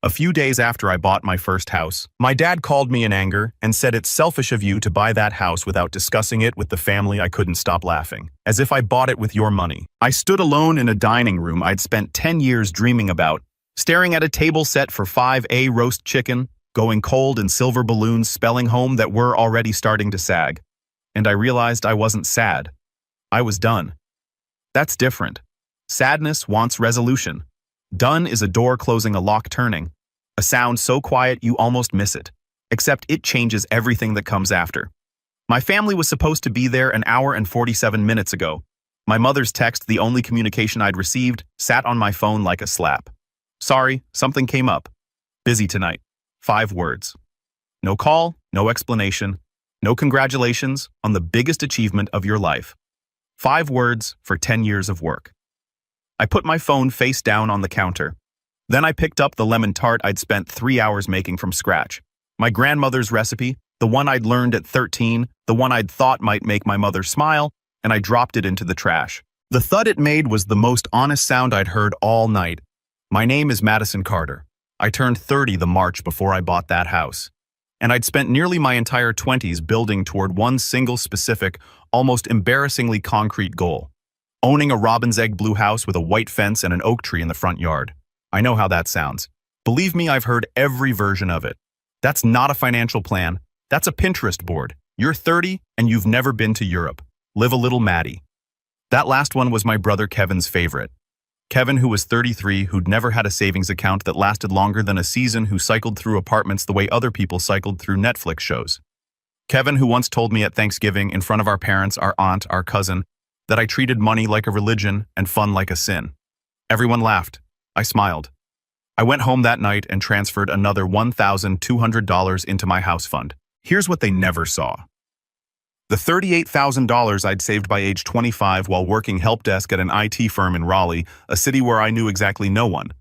A few days after I bought my first house, my dad called me in anger and said it's selfish of you to buy that house without discussing it with the family. I couldn't stop laughing, as if I bought it with your money. I stood alone in a dining room I'd spent 10 years dreaming about, staring at a table set for 5A roast chicken, going cold and silver balloons spelling home that were already starting to sag. And I realized I wasn't sad. I was done. That's different. Sadness wants resolution. Done is a door closing, a lock turning. A sound so quiet you almost miss it. Except it changes everything that comes after. My family was supposed to be there an hour and 47 minutes ago. My mother's text, the only communication I'd received, sat on my phone like a slap. Sorry, something came up. Busy tonight. 5 words. No call, no explanation, no congratulations on the biggest achievement of your life. 5 words for 10 years of work. I put my phone face down on the counter. Then I picked up the lemon tart I'd spent 3 hours making from scratch. My grandmother's recipe, the one I'd learned at 13, the one I'd thought might make my mother smile, and I dropped it into the trash. The thud it made was the most honest sound I'd heard all night. My name is Madison Carter. I turned 30 the March before I bought that house. And I'd spent nearly my entire 20s building toward one single specific, almost embarrassingly concrete goal. Owning a robin's egg blue house with a white fence and an oak tree in the front yard. I know how that sounds. Believe me, I've heard every version of it. That's not a financial plan. That's a Pinterest board. You're 30 and you've never been to Europe. Live a little Maddie. That last one was my brother Kevin's favorite. Kevin, who was 33, who'd never had a savings account that lasted longer than a season, who cycled through apartments the way other people cycled through Netflix shows. Kevin, who once told me at Thanksgiving in front of our parents, our aunt, our cousin, that I treated money like a religion and fun like a sin. Everyone laughed. I smiled. I went home that night and transferred another $1,200 into my house fund. Here's what they never saw. The $38,000 I'd saved by age 25 while working help desk at an IT firm in Raleigh, a city where I knew exactly no one.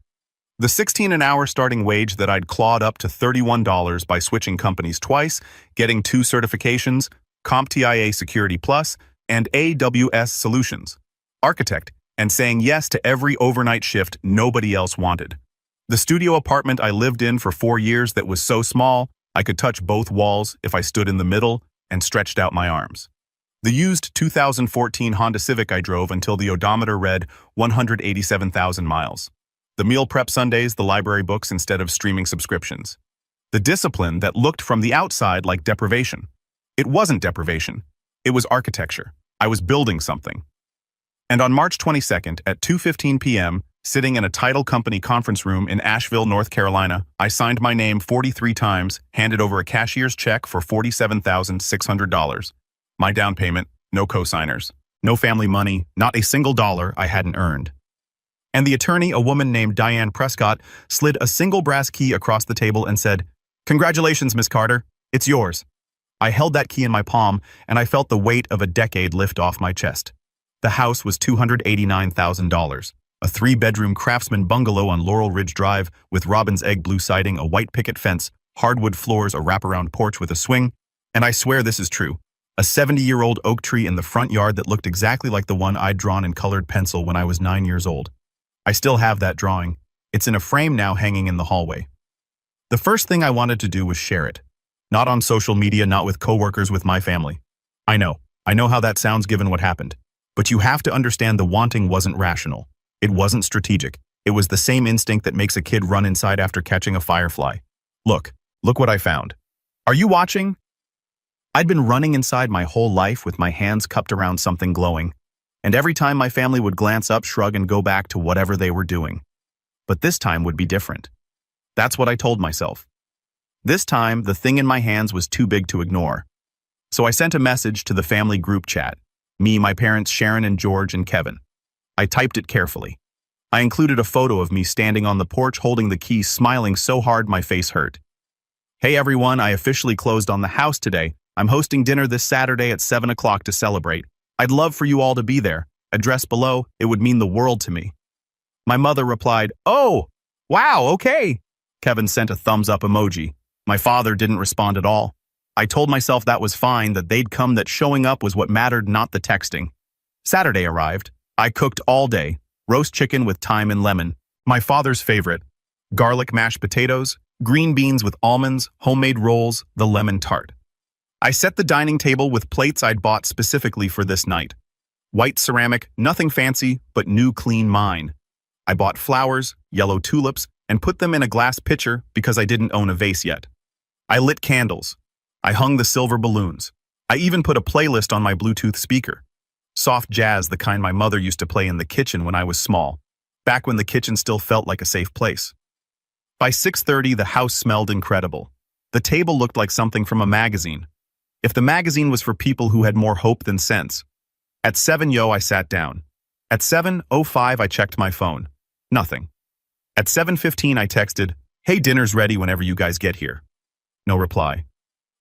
The $16 an hour starting wage that I'd clawed up to $31 by switching companies twice, getting 2 certifications, CompTIA Security Plus, and AWS Solutions, Architect, and saying yes to every overnight shift nobody else wanted. The studio apartment I lived in for 4 years that was so small, I could touch both walls if I stood in the middle and stretched out my arms. The used 2014 Honda Civic I drove until the odometer read 187,000 miles. The meal prep Sundays, the library books instead of streaming subscriptions. The discipline that looked from the outside like deprivation. It wasn't deprivation. It was architecture. I was building something. And on March 22nd at 2:15 p.m., sitting in a title company conference room in Asheville, North Carolina, I signed my name 43 times, handed over a cashier's check for $47,600. My down payment, no co-signers, no family money, not a single dollar I hadn't earned. And the attorney, a woman named Diane Prescott, slid a single brass key across the table and said, "Congratulations, Miss Carter. It's yours." I held that key in my palm, and I felt the weight of a decade lift off my chest. The house was $289,000, a 3-bedroom craftsman bungalow on Laurel Ridge Drive with robin's egg blue siding, a white picket fence, hardwood floors, a wraparound porch with a swing, and I swear this is true, a 70-year-old oak tree in the front yard that looked exactly like the one I'd drawn in colored pencil when I was 9 years old. I still have that drawing. It's in a frame now hanging in the hallway. The first thing I wanted to do was share it. Not on social media, not with coworkers, with my family. I know how that sounds given what happened. But you have to understand the wanting wasn't rational. It wasn't strategic. It was the same instinct that makes a kid run inside after catching a firefly. Look what I found. Are you watching? I'd been running inside my whole life with my hands cupped around something glowing. And every time my family would glance up, shrug, and go back to whatever they were doing. But this time would be different. That's what I told myself. This time, the thing in my hands was too big to ignore. So I sent a message to the family group chat. Me, my parents, Sharon and George and Kevin. I typed it carefully. I included a photo of me standing on the porch holding the keys, smiling so hard my face hurt. Hey everyone, I officially closed on the house today. I'm hosting dinner this Saturday at 7 o'clock to celebrate. I'd love for you all to be there. Address below, it would mean the world to me. My mother replied, "Oh, wow, okay." Kevin sent a thumbs up emoji. My father didn't respond at all. I told myself that was fine, that they'd come, that showing up was what mattered, not the texting. Saturday arrived. I cooked all day, roast chicken with thyme and lemon, my father's favorite. garlic mashed potatoes, green beans with almonds, homemade rolls, the lemon tart. I set the dining table with plates I'd bought specifically for this night. White ceramic, nothing fancy, but new clean mine. I bought flowers, yellow tulips, and put them in a glass pitcher because I didn't own a vase yet. I lit candles. I hung the silver balloons. I even put a playlist on my Bluetooth speaker. Soft jazz, the kind my mother used to play in the kitchen when I was small, back when the kitchen still felt like a safe place. By 6:30, the house smelled incredible. The table looked like something from a magazine. If the magazine was for people who had more hope than sense. At 7 I sat down. At 7:05 I checked my phone. Nothing. At 7:15 I texted, "Hey, dinner's ready whenever you guys get here." No reply.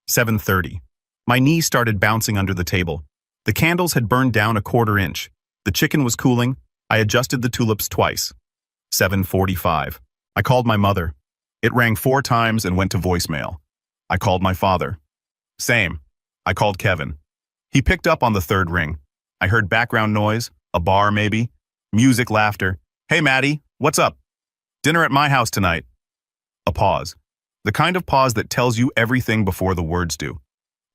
7:30. My knees started bouncing under the table. The candles had burned down a quarter inch. The chicken was cooling. I adjusted the tulips twice. 7:45. I called my mother. It rang 4 times and went to voicemail. I called my father. Same. I called Kevin. He picked up on the 3rd ring. I heard background noise, a bar maybe, music, laughter. "Hey, Maddie, what's up? Dinner at my house tonight." A pause. The kind of pause that tells you everything before the words do.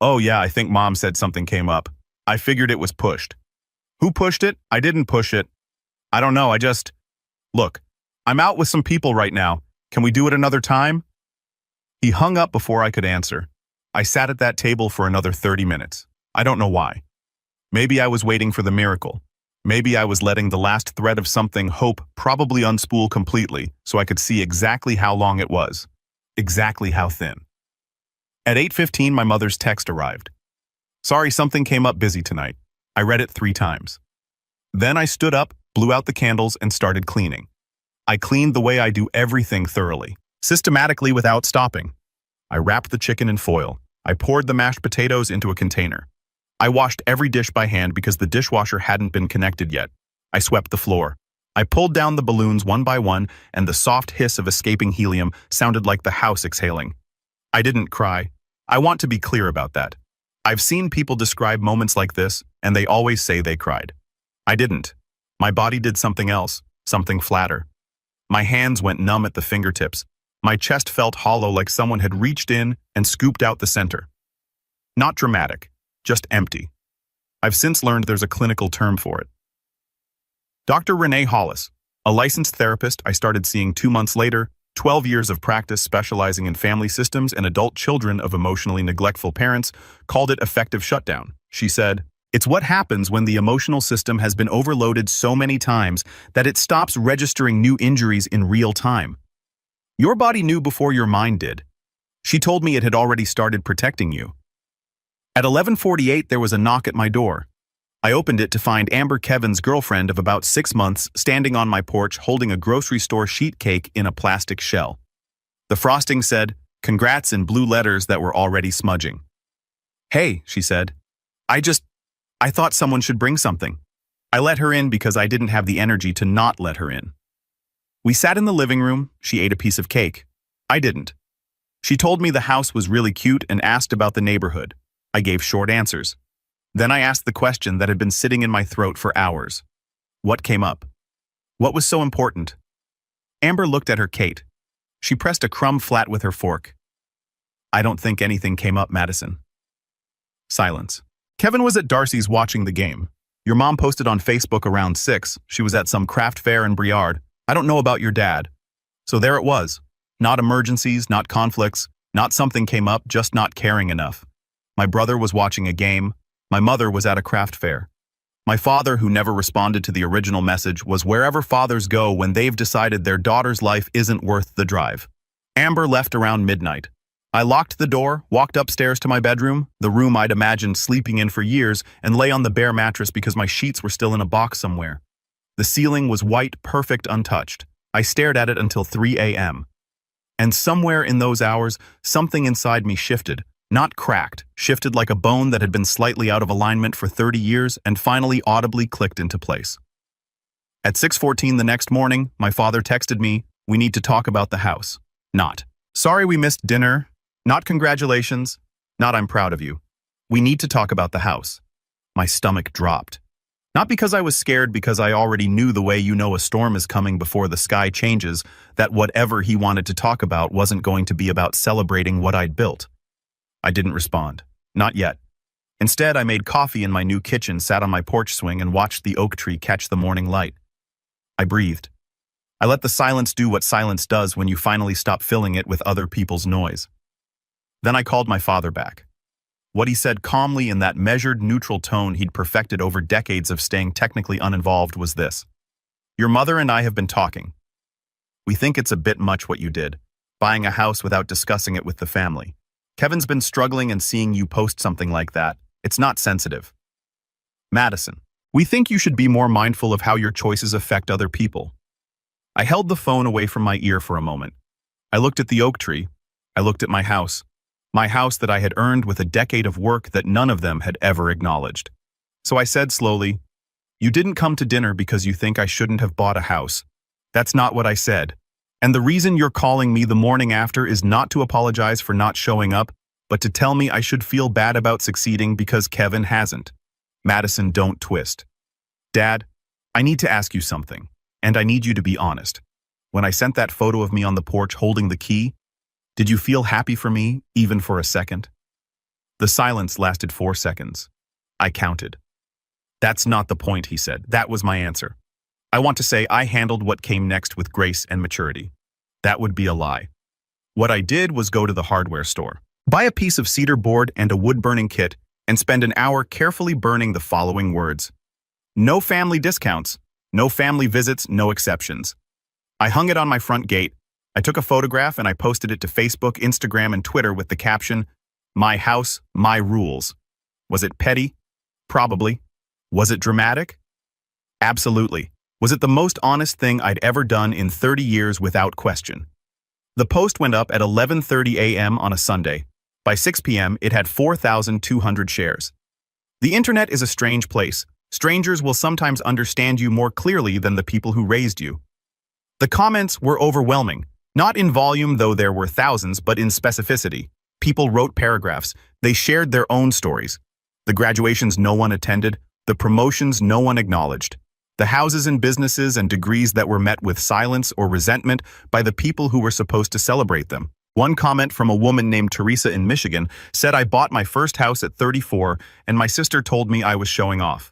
"Oh yeah, I think Mom said something came up. I figured it was pushed." "Who pushed it? I didn't push it." "I don't know, Look, I'm out with some people right now. Can we do it another time?" He hung up before I could answer. I sat at that table for another 30 minutes. I don't know why. Maybe I was waiting for the miracle. Maybe I was letting the last thread of something, hope, probably unspool completely so I could see exactly how long it was. Exactly how thin. At 8:15, my mother's text arrived. "Sorry, something came up busy tonight." I read it 3 times. Then I stood up, blew out the candles, and started cleaning. I cleaned the way I do everything thoroughly, systematically without stopping. I wrapped the chicken in foil. I poured the mashed potatoes into a container. I washed every dish by hand because the dishwasher hadn't been connected yet. I swept the floor. I pulled down the balloons one by one, and the soft hiss of escaping helium sounded like the house exhaling. I didn't cry. I want to be clear about that. I've seen people describe moments like this, and they always say they cried. I didn't. My body did something else, something flatter. My hands went numb at the fingertips. My chest felt hollow, like someone had reached in and scooped out the center. Not dramatic, just empty. I've since learned there's a clinical term for it. Dr. Renee Hollis, a licensed therapist I started seeing 2 months later, 12 years of practice specializing in family systems and adult children of emotionally neglectful parents, called it effective shutdown. She said, "It's what happens when the emotional system has been overloaded so many times that it stops registering new injuries in real time. Your body knew before your mind did." She told me it had already started protecting you. At 11:48, there was a knock at my door. I opened it to find Amber, Kevin's girlfriend of about 6 months, standing on my porch holding a grocery store sheet cake in a plastic shell. The frosting said, "Congrats" in blue letters that were already smudging. "Hey," she said. I thought someone should bring something." I let her in because I didn't have the energy to not let her in. We sat in the living room. She ate a piece of cake. I didn't. She told me the house was really cute and asked about the neighborhood. I gave short answers. Then I asked the question that had been sitting in my throat for hours. What came up? What was so important? Amber looked at her Kate. She pressed a crumb flat with her fork. "I don't think anything came up, Madison." Silence. "Kevin was at Darcy's watching the game. Your mom posted on Facebook around 6. She was at some craft fair in Briard. I don't know about your dad." So there it was. Not emergencies, not conflicts, not something came up, just not caring enough. My brother was watching a game. My mother was at a craft fair. My father, who never responded to the original message, was wherever fathers go when they've decided their daughter's life isn't worth the drive. Amber left around midnight. I locked the door, walked upstairs to my bedroom, the room I'd imagined sleeping in for years, and lay on the bare mattress because my sheets were still in a box somewhere. The ceiling was white, perfect, untouched. I stared at it until 3 a.m. And somewhere in those hours, something inside me shifted. Not cracked, shifted like a bone that had been slightly out of alignment for 30 years and finally audibly clicked into place. At 6:14 the next morning, my father texted me, "We need to talk about the house." Not, "Sorry we missed dinner." Not, "Congratulations." Not, "I'm proud of you." "We need to talk about the house." My stomach dropped. Not because I was scared, because I already knew the way you know a storm is coming before the sky changes, that whatever he wanted to talk about wasn't going to be about celebrating what I'd built. I didn't respond. Not yet. Instead, I made coffee in my new kitchen, sat on my porch swing, and watched the oak tree catch the morning light. I breathed. I let the silence do what silence does when you finally stop filling it with other people's noise. Then I called my father back. What he said calmly in that measured, neutral tone he'd perfected over decades of staying technically uninvolved was this. Your mother and I have been talking. We think it's a bit much what you did, buying a house without discussing it with the family. Kevin's been struggling, and seeing you post something like that, it's not sensitive. Madison, we think you should be more mindful of how your choices affect other people. I held the phone away from my ear for a moment. I looked at the oak tree. I looked at my house that I had earned with a decade of work that none of them had ever acknowledged. So I said slowly, you didn't come to dinner because you think I shouldn't have bought a house. That's not what I said. And the reason you're calling me the morning after is not to apologize for not showing up, but to tell me I should feel bad about succeeding because Kevin hasn't. Madison, don't twist. Dad, I need to ask you something, and I need you to be honest. When I sent that photo of me on the porch holding the key, did you feel happy for me, even for a second? The silence lasted 4 seconds. I counted. That's not the point, he said. That was my answer. I want to say I handled what came next with grace and maturity. That would be a lie. What I did was go to the hardware store, buy a piece of cedar board and a wood-burning kit, and spend an hour carefully burning the following words. No family discounts, no family visits, no exceptions. I hung it on my front gate. I took a photograph and I posted it to Facebook, Instagram, and Twitter with the caption, "My house, my rules." Was it petty? Probably. Was it dramatic? Absolutely. Was it the most honest thing I'd ever done in 30 years without question? The post went up at 11:30 a.m. on a Sunday. By 6 p.m., it had 4,200 shares. The internet is a strange place. Strangers will sometimes understand you more clearly than the people who raised you. The comments were overwhelming. Not in volume, though there were thousands, but in specificity. People wrote paragraphs. They shared their own stories. The graduations no one attended, the promotions no one acknowledged, the houses and businesses and degrees that were met with silence or resentment by the people who were supposed to celebrate them. One comment from a woman named Teresa in Michigan said, I bought my first house at 34 and my sister told me I was showing off.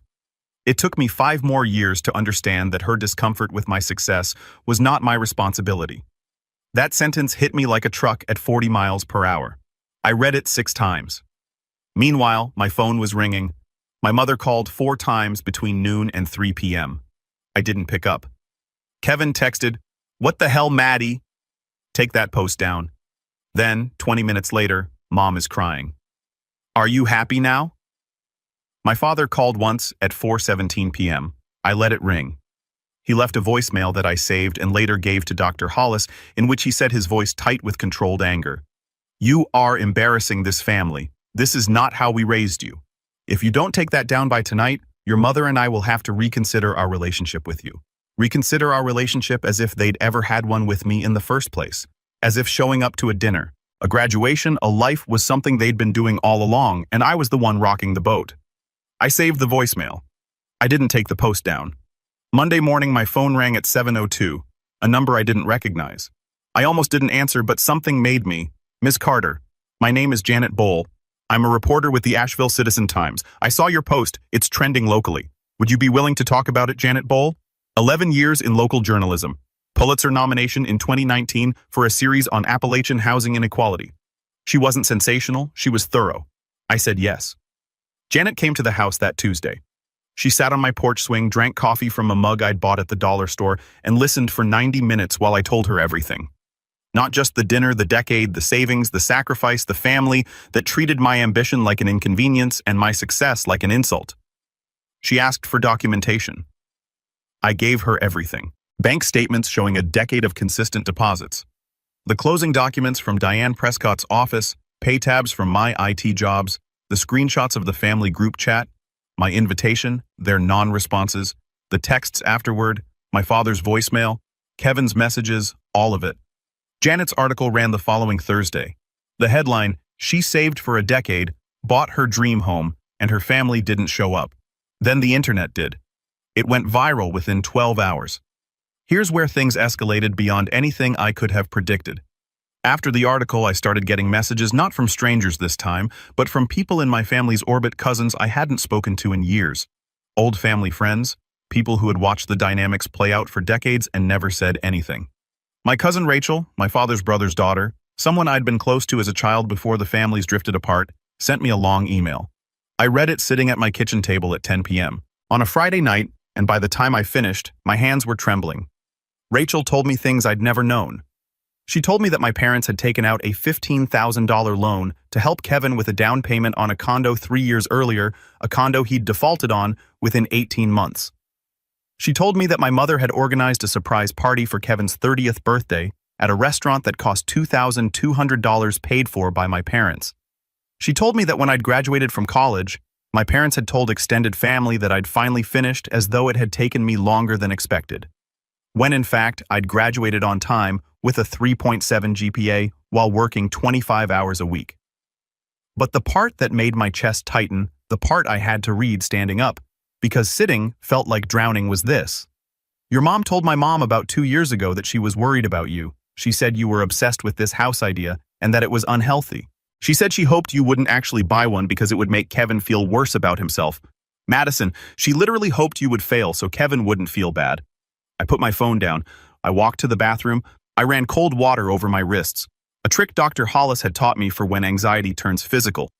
It took me 5 more years to understand that her discomfort with my success was not my responsibility. That sentence hit me like a truck at 40 miles per hour. I read it 6 times. Meanwhile, my phone was ringing. My mother called 4 times between noon and 3 p.m. I didn't pick up. Kevin texted, "What the hell, Maddie? Take that post down." Then, 20 minutes later, Mom is crying. "Are you happy now?" My father called once at 4:17 p.m. I let it ring. He left a voicemail that I saved and later gave to Dr. Hollis, in which he said, his voice tight with controlled anger, "You are embarrassing this family. This is not how we raised you. If you don't take that down by tonight, your mother and I will have to reconsider our relationship with you. Reconsider our relationship as if they'd ever had one with me in the first place. As if showing up to a dinner, a graduation, a life was something they'd been doing all along, and I was the one rocking the boat." I saved the voicemail. I didn't take the post down. Monday morning, my phone rang at 7:02, a number I didn't recognize. I almost didn't answer, but something made me. "Ms. Carter, my name is Janet Bowl. I'm a reporter with the Asheville Citizen-Times. I saw your post. It's trending locally. Would you be willing to talk about it, Janet Bowl? 11 years in local journalism. Pulitzer nomination in 2019 for a series on Appalachian housing inequality." She wasn't sensational, she was thorough. I said yes. Janet came to the house that Tuesday. She sat on my porch swing, drank coffee from a mug I'd bought at the dollar store, and listened for 90 minutes while I told her everything. Not just the dinner, the decade, the savings, the sacrifice, the family that treated my ambition like an inconvenience and my success like an insult. She asked for documentation. I gave her everything. Bank statements showing a decade of consistent deposits. The closing documents from Diane Prescott's office, pay tabs from my IT jobs, the screenshots of the family group chat, my invitation, their non-responses, the texts afterward, my father's voicemail, Kevin's messages, all of it. Janet's article ran the following Thursday. The headline, "She saved for a decade, bought her dream home, and her family didn't show up. Then the internet did. It went viral within 12 hours. Here's where things escalated beyond anything I could have predicted. After the article, I started getting messages not from strangers this time, but from people in my family's orbit, cousins I hadn't spoken to in years. Old family friends, people who had watched the dynamics play out for decades and never said anything. My cousin Rachel, my father's brother's daughter, someone I'd been close to as a child before the families drifted apart, sent me a long email. I read it sitting at my kitchen table at 10 p.m. on a Friday night, and by the time I finished, my hands were trembling. Rachel told me things I'd never known. She told me that my parents had taken out a $15,000 loan to help Kevin with a down payment on a condo 3 years earlier, a condo he'd defaulted on within 18 months. She told me that my mother had organized a surprise party for Kevin's 30th birthday at a restaurant that cost $2,200 paid for by my parents. She told me that when I'd graduated from college, my parents had told extended family that I'd finally finished, as though it had taken me longer than expected. When in fact, I'd graduated on time with a 3.7 GPA while working 25 hours a week. But the part that made my chest tighten, the part I had to read standing up, because sitting felt like drowning, was this. Your mom told my mom about 2 years ago that she was worried about you. She said you were obsessed with this house idea and that it was unhealthy. She said she hoped you wouldn't actually buy one because it would make Kevin feel worse about himself. Madison, she literally hoped you would fail so Kevin wouldn't feel bad. I put my phone down. I walked to the bathroom. I ran cold water over my wrists, a trick Dr. Hollis had taught me for when anxiety turns physical.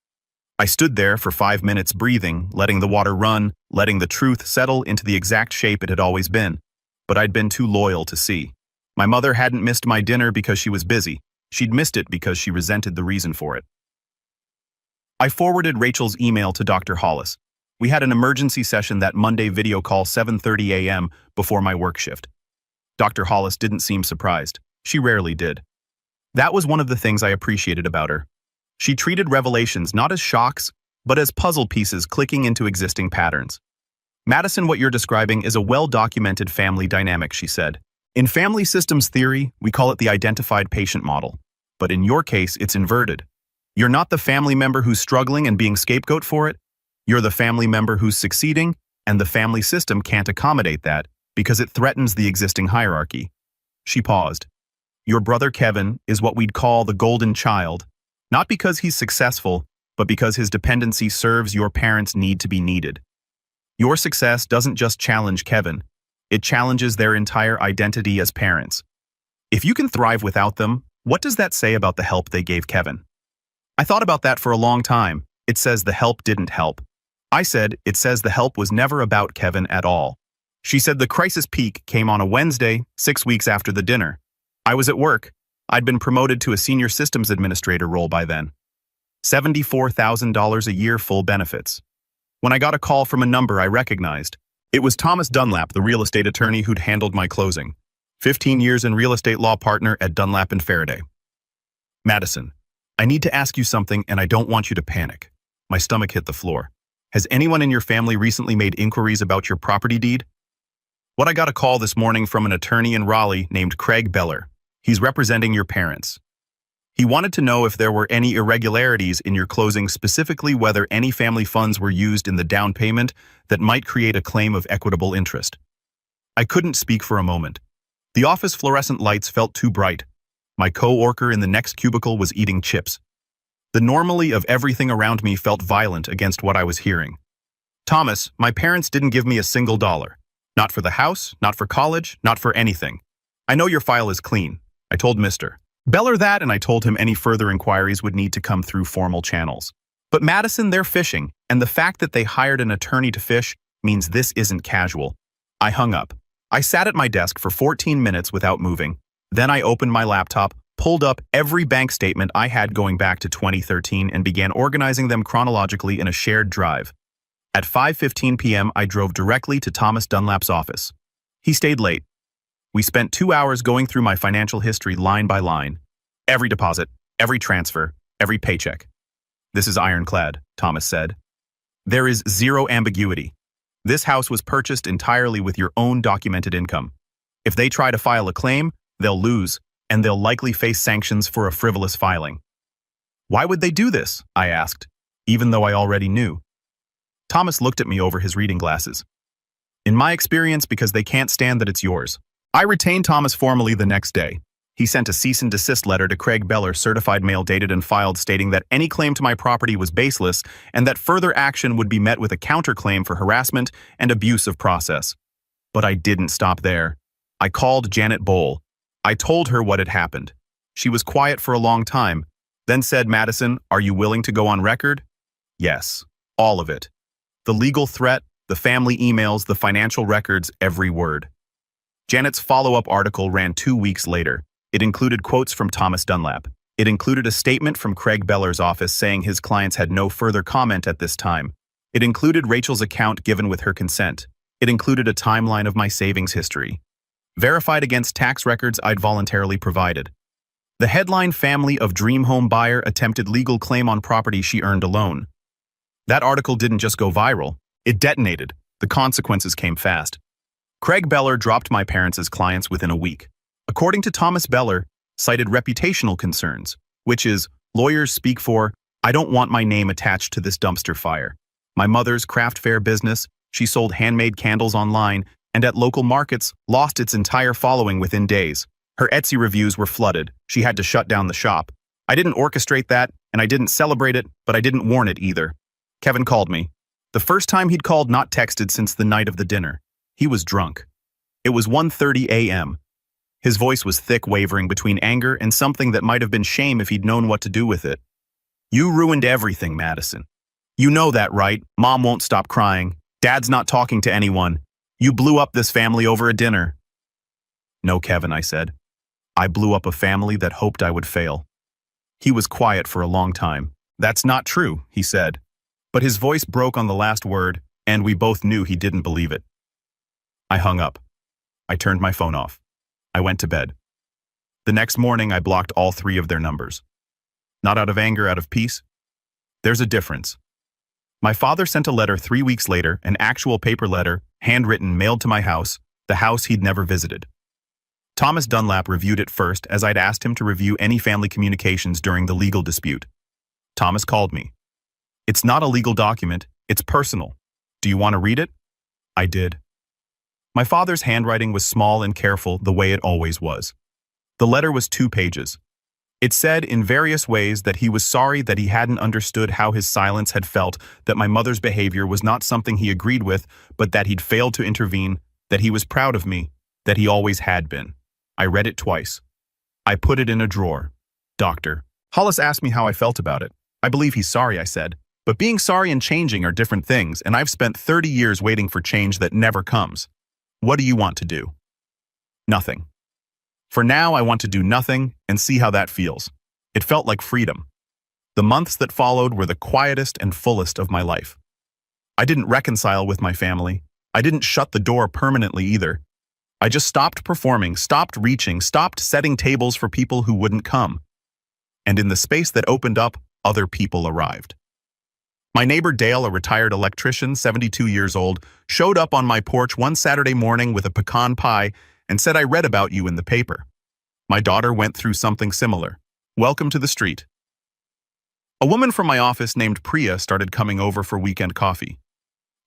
I stood there for 5 minutes breathing, letting the water run, letting the truth settle into the exact shape it had always been. But I'd been too loyal to see. My mother hadn't missed my dinner because she was busy. She'd missed it because she resented the reason for it. I forwarded Rachel's email to Dr. Hollis. We had an emergency session that Monday, video call 7:30 a.m. before my work shift. Dr. Hollis didn't seem surprised. She rarely did. That was one of the things I appreciated about her. She treated revelations not as shocks, but as puzzle pieces clicking into existing patterns. Madison, what you're describing is a well-documented family dynamic, she said. In family systems theory, we call it the identified patient model. But in your case, it's inverted. You're not the family member who's struggling and being scapegoat for it. You're the family member who's succeeding, and the family system can't accommodate that because it threatens the existing hierarchy. She paused. Your brother Kevin is what we'd call the golden child, not because he's successful, but because his dependency serves your parents' need to be needed. Your success doesn't just challenge Kevin, it challenges their entire identity as parents. If you can thrive without them, what does that say about the help they gave Kevin? I thought about that for a long time. It says the help didn't help. I said, it says the help was never about Kevin at all. She said the crisis peak came on a Wednesday, 6 weeks after the dinner. I was at work. I'd been promoted to a senior systems administrator role by then. $74,000 a year, full benefits. When I got a call from a number I recognized, it was Thomas Dunlap, the real estate attorney who'd handled my closing. 15 years in real estate law partner at Dunlap and Faraday. Madison, I need to ask you something and I don't want you to panic. My stomach hit the floor. Has anyone in your family recently made inquiries about your property deed? I got a call this morning from an attorney in Raleigh named Craig Beller. He's representing your parents. He wanted to know if there were any irregularities in your closing, specifically whether any family funds were used in the down payment that might create a claim of equitable interest. I couldn't speak for a moment. The office fluorescent lights felt too bright. My co-worker in the next cubicle was eating chips. The normality of everything around me felt violent against what I was hearing. Thomas, my parents didn't give me a single dollar. Not for the house, not for college, not for anything. I know your file is clean. I told Mr. Beller that, and I told him any further inquiries would need to come through formal channels. But Madison, they're fishing, and the fact that they hired an attorney to fish means this isn't casual. I hung up. I sat at my desk for 14 minutes without moving. Then I opened my laptop, pulled up every bank statement I had going back to 2013 and began organizing them chronologically in a shared drive. At 5:15 p.m., I drove directly to Thomas Dunlap's office. He stayed late. We spent 2 hours going through my financial history line by line. Every deposit, every transfer, every paycheck. This is ironclad, Thomas said. There is zero ambiguity. This house was purchased entirely with your own documented income. If they try to file a claim, they'll lose, and they'll likely face sanctions for a frivolous filing. Why would they do this? I asked, even though I already knew. Thomas looked at me over his reading glasses. In my experience, because they can't stand that it's yours. I retained Thomas formally the next day. He sent a cease and desist letter to Craig Beller, certified mail dated and filed, stating that any claim to my property was baseless and that further action would be met with a counterclaim for harassment and abuse of process. But I didn't stop there. I called Janet Bowl. I told her what had happened. She was quiet for a long time, then said, "Madison, are you willing to go on record?" Yes, all of it. The legal threat, the family emails, the financial records, every word. Janet's follow-up article ran 2 weeks later. It included quotes from Thomas Dunlap. It included a statement from Craig Beller's office saying his clients had no further comment at this time. It included Rachel's account given with her consent. It included a timeline of my savings history, verified against tax records I'd voluntarily provided. The headline, "Family of Dream Home Buyer Attempted Legal Claim on Property She Earned Alone." That article didn't just go viral, it detonated. The consequences came fast. Craig Beller dropped my parents as clients within a week. According to Thomas Beller, cited reputational concerns, which is, lawyers speak for, "I don't want my name attached to this dumpster fire." My mother's craft fair business, she sold handmade candles online, and at local markets, lost its entire following within days. Her Etsy reviews were flooded. She had to shut down the shop. I didn't orchestrate that, and I didn't celebrate it, but I didn't warn it either. Kevin called me. The first time he'd called, not texted, since the night of the dinner. He was drunk. It was 1:30 a.m. His voice was thick, wavering between anger and something that might have been shame if he'd known what to do with it. "You ruined everything, Madison. You know that, right? Mom won't stop crying. Dad's not talking to anyone. You blew up this family over a dinner." "No, Kevin," I said. "I blew up a family that hoped I would fail." He was quiet for a long time. "That's not true," he said. But his voice broke on the last word, and we both knew he didn't believe it. I hung up. I turned my phone off. I went to bed. The next morning, I blocked all 3 of their numbers. Not out of anger, out of peace. There's a difference. My father sent a letter 3 weeks later, an actual paper letter, handwritten, mailed to my house, the house he'd never visited. Thomas Dunlap reviewed it first, as I'd asked him to review any family communications during the legal dispute. Thomas called me. "It's not a legal document, it's personal. Do you want to read it?" I did. My father's handwriting was small and careful, the way it always was. The letter was 2 pages. It said in various ways that he was sorry that he hadn't understood how his silence had felt, that my mother's behavior was not something he agreed with, but that he'd failed to intervene, that he was proud of me, that he always had been. I read it twice. I put it in a drawer. "Doctor Hollis asked me how I felt about it. I believe he's sorry," I said. "But being sorry and changing are different things, and I've spent 30 years waiting for change that never comes. What do you want to do?" "Nothing. For now, I want to do nothing and see how that feels." It felt like freedom. The months that followed were the quietest and fullest of my life. I didn't reconcile with my family. I didn't shut the door permanently either. I just stopped performing, stopped reaching, stopped setting tables for people who wouldn't come. And in the space that opened up, other people arrived. My neighbor Dale, a retired electrician, 72 years old, showed up on my porch one Saturday morning with a pecan pie and said, "I read about you in the paper." My daughter went through something similar. Welcome to the street. A woman from my office named Priya started coming over for weekend coffee.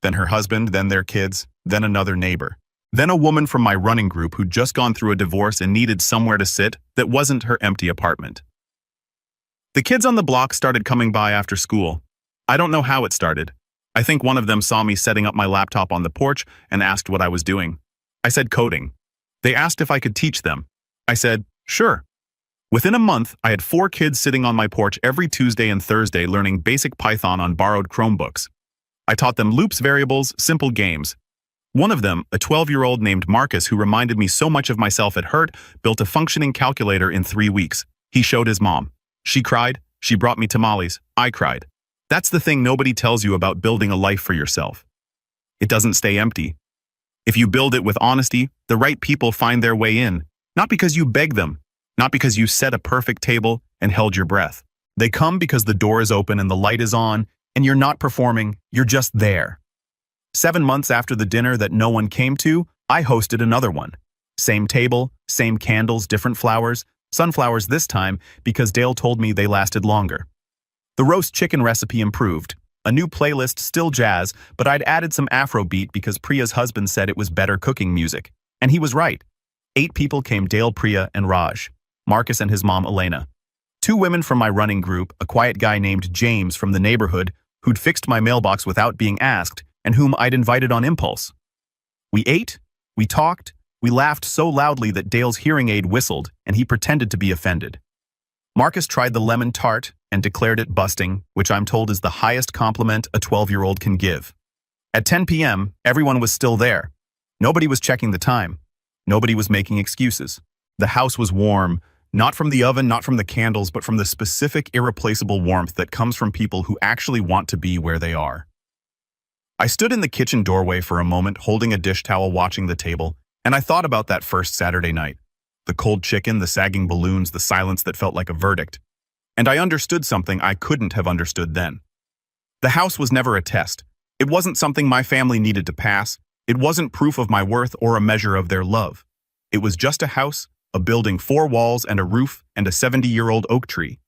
Then her husband, then their kids, then another neighbor. Then a woman from my running group who'd just gone through a divorce and needed somewhere to sit that wasn't her empty apartment. The kids on the block started coming by after school. I don't know how it started. I think one of them saw me setting up my laptop on the porch and asked what I was doing. I said coding. They asked if I could teach them. I said, sure. Within a month, I had 4 kids sitting on my porch every Tuesday and Thursday learning basic Python on borrowed Chromebooks. I taught them loops, variables, simple games. One of them, a 12-year-old named Marcus who reminded me so much of myself at Hurt, built a functioning calculator in 3 weeks. He showed his mom. She cried. She brought me tamales. I cried. That's the thing nobody tells you about building a life for yourself. It doesn't stay empty. If you build it with honesty, the right people find their way in, not because you beg them, not because you set a perfect table and held your breath. They come because the door is open and the light is on, and you're not performing, you're just there. 7 months after the dinner that no one came to, I hosted another one. Same table, same candles, different flowers, sunflowers this time because Dale told me they lasted longer. The roast chicken recipe improved. A new playlist, still jazz, but I'd added some Afrobeat because Priya's husband said it was better cooking music. And he was right. 8 people came: Dale, Priya, and Raj, Marcus and his mom Elena. 2 women from my running group, a quiet guy named James from the neighborhood who'd fixed my mailbox without being asked and whom I'd invited on impulse. We ate, we talked, we laughed so loudly that Dale's hearing aid whistled and he pretended to be offended. Marcus tried the lemon tart and declared it busting, which I'm told is the highest compliment a 12-year-old can give. At 10 p.m., everyone was still there. Nobody was checking the time. Nobody was making excuses. The house was warm, not from the oven, not from the candles, but from the specific, irreplaceable warmth that comes from people who actually want to be where they are. I stood in the kitchen doorway for a moment, holding a dish towel, watching the table, and I thought about that first Saturday night. The cold chicken, the sagging balloons, the silence that felt like a verdict. And I understood something I couldn't have understood then. The house was never a test. It wasn't something my family needed to pass. It wasn't proof of my worth or a measure of their love. It was just a house, a building, 4 walls and a roof and a 70-year-old oak tree.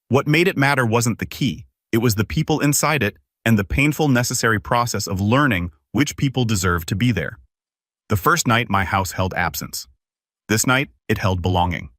What made it matter wasn't the key. It was the people inside it and the painful, necessary process of learning which people deserved to be there. The first night, my house held absence. This night, it held belonging.